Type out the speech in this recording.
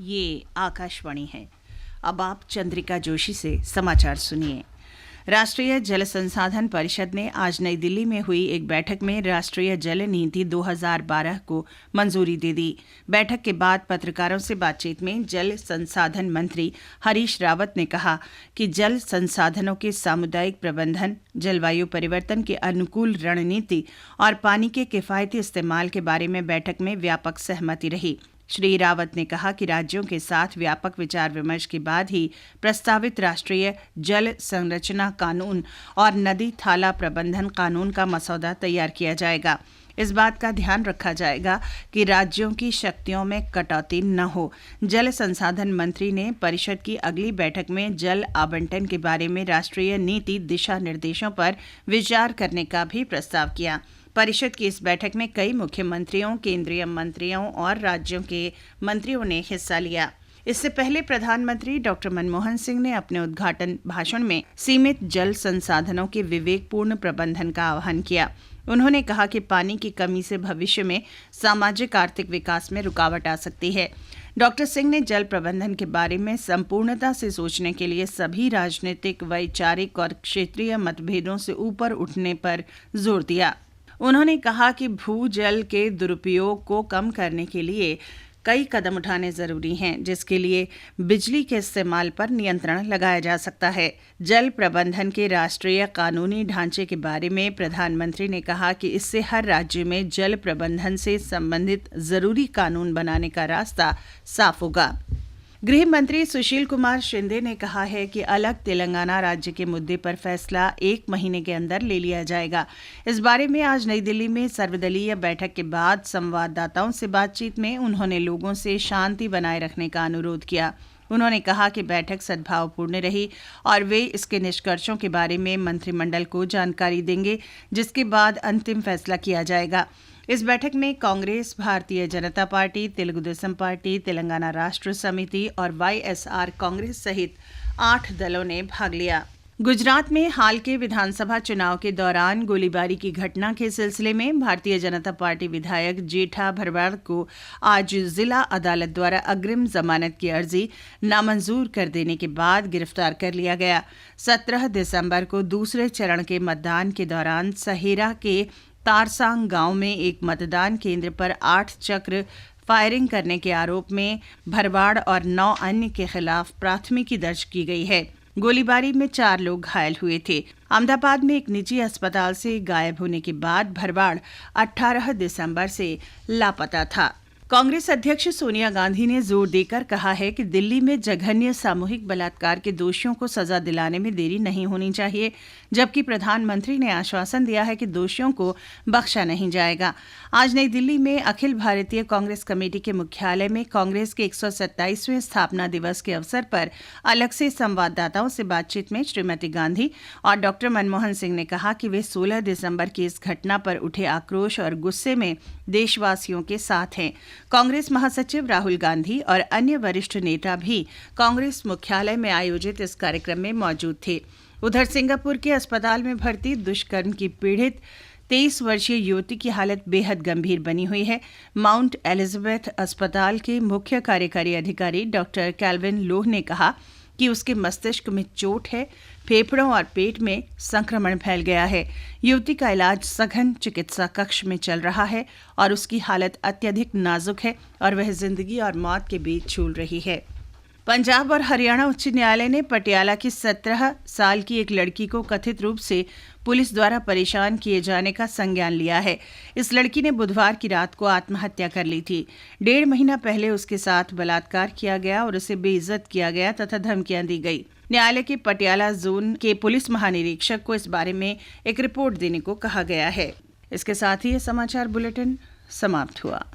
ये आकाशवाणी है। अब आप चंद्रिका जोशी से समाचार सुनिए। राष्ट्रीय जल संसाधन परिषद ने आज नई दिल्ली में हुई एक बैठक में राष्ट्रीय जल नीति 2012 को मंजूरी दे दी। बैठक के बाद पत्रकारों से बातचीत में जल संसाधन मंत्री हरीश रावत ने कहा कि जल संसाधनों के सामुदायिक प्रबंधन, जलवायु परिवर्तन के अनुकूल रणनीति और पानी के किफायती इस्तेमाल के बारे में बैठक में व्यापक सहमति रही। श्री रावत ने कहा कि राज्यों के साथ व्यापक विचार विमर्श के बाद ही प्रस्तावित राष्ट्रीय जल संरचना कानून और नदी थाला प्रबंधन कानून का मसौदा तैयार किया जाएगा। इस बात का ध्यान रखा जाएगा कि राज्यों की शक्तियों में कटौती न हो। जल संसाधन मंत्री ने परिषद की अगली बैठक में जल आवंटन के बारे में राष्ट्रीय नीति दिशा निर्देशों पर विचार करने का भी प्रस्ताव किया। परिषद की इस बैठक में कई मुख्यमंत्रियों, केंद्रीय मंत्रियों और राज्यों के मंत्रियों ने हिस्सा लिया। इससे पहले प्रधानमंत्री डॉक्टर मनमोहन सिंह ने अपने उद्घाटन भाषण में सीमित जल संसाधनों के विवेकपूर्ण प्रबंधन का आह्वान किया। उन्होंने कहा कि पानी की कमी से भविष्य में सामाजिक आर्थिक विकास में रुकावट आ सकती है। डॉक्टर सिंह ने जल प्रबंधन के बारे में संपूर्णता से सोचने के लिए सभी राजनीतिक, वैचारिक और क्षेत्रीय मतभेदों से ऊपर उठने पर जोर दिया। उन्होंने कहा कि भूजल के दुरुपयोग को कम करने के लिए कई कदम उठाने जरूरी हैं, जिसके लिए बिजली के इस्तेमाल पर नियंत्रण लगाया जा सकता है। जल प्रबंधन के राष्ट्रीय कानूनी ढांचे के बारे में प्रधानमंत्री ने कहा कि इससे हर राज्य में जल प्रबंधन से संबंधित जरूरी कानून बनाने का रास्ता साफ होगा। गृह मंत्री सुशील कुमार शिंदे ने कहा है कि अलग तेलंगाना राज्य के मुद्दे पर फैसला 1 महीने के अंदर ले लिया जाएगा। इस बारे में आज नई दिल्ली में सर्वदलीय बैठक के बाद संवाददाताओं से बातचीत में उन्होंने लोगों से शांति बनाए रखने का अनुरोध किया। उन्होंने कहा कि बैठक सद्भावपूर्ण रही और वे इसके निष्कर्षों के बारे में मंत्रिमंडल को जानकारी देंगे, जिसके बाद अंतिम फैसला किया जाएगा। इस बैठक में कांग्रेस, भारतीय जनता पार्टी, तेलुगु देशम पार्टी, तेलंगाना राष्ट्र समिति और वाईएसआर कांग्रेस सहित 8 दलों ने भाग लिया। गुजरात में हाल के विधानसभा चुनाव के दौरान गोलीबारी की घटना के सिलसिले में भारतीय जनता पार्टी विधायक जेठा भरवाड़ को आज जिला अदालत द्वारा अग्रिम जमानत की अर्जी नामंजूर कर देने के बाद गिरफ्तार कर लिया गया। 17 दिसंबर को दूसरे चरण के मतदान के दौरान सहेरा के तारसांग गांव में एक मतदान केंद्र पर 8 चक्र फायरिंग करने के आरोप में भरवाड़ और 9 अन्य के खिलाफ प्राथमिकी दर्ज की गई है। गोलीबारी में 4 लोग घायल हुए थे। अहमदाबाद में एक निजी अस्पताल से गायब होने के बाद भरवाड़ 18 दिसंबर से लापता था। कांग्रेस अध्यक्ष सोनिया गांधी ने जोर देकर कहा है कि दिल्ली में जघन्य सामूहिक बलात्कार के दोषियों को सजा दिलाने में देरी नहीं होनी चाहिए, जबकि प्रधानमंत्री ने आश्वासन दिया है कि दोषियों को बख्शा नहीं जाएगा। आज नई दिल्ली में अखिल भारतीय कांग्रेस कमेटी के मुख्यालय में कांग्रेस के 127वें स्थापना दिवस के अवसर पर अलग से संवाददाताओं से बातचीत में श्रीमती गांधी और डॉक्टर मनमोहन सिंह ने कहा कि वे 16 दिसंबर की इस घटना पर उठे आक्रोश और गुस्से में देशवासियों के साथ हैं। कांग्रेस महासचिव राहुल गांधी और अन्य वरिष्ठ नेता भी कांग्रेस मुख्यालय में आयोजित इस कार्यक्रम में मौजूद थे। उधर सिंगापुर के अस्पताल में भर्ती दुष्कर्म की पीड़ित 23 वर्षीय युवती की हालत बेहद गंभीर बनी हुई है। माउंट एलिजाबेथ अस्पताल के मुख्य कार्यकारी अधिकारी डॉक्टर कैल्विन लोह ने कहा कि उसके मस्तिष्क में चोट है, फेफड़ों और पेट में संक्रमण फैल गया है। युवती का इलाज सघन चिकित्सा कक्ष में चल रहा है और उसकी हालत अत्यधिक नाजुक है और वह जिंदगी और मौत के बीच झूल रही है। पंजाब और हरियाणा उच्च न्यायालय ने पटियाला की 17 साल की एक लड़की को कथित रूप से पुलिस द्वारा परेशान किए जाने का संज्ञान लिया है। इस लड़की ने बुधवार की रात को आत्महत्या कर ली थी। 1.5 महीना पहले उसके साथ बलात्कार किया गया और उसे बेइज्जत किया गया तथा धमकियां दी गई। न्यायालय के पटियाला जोन के पुलिस महानिरीक्षक को इस बारे में एक रिपोर्ट देने को कहा गया है। इसके साथ ही ये समाचार बुलेटिन समाप्त हुआ।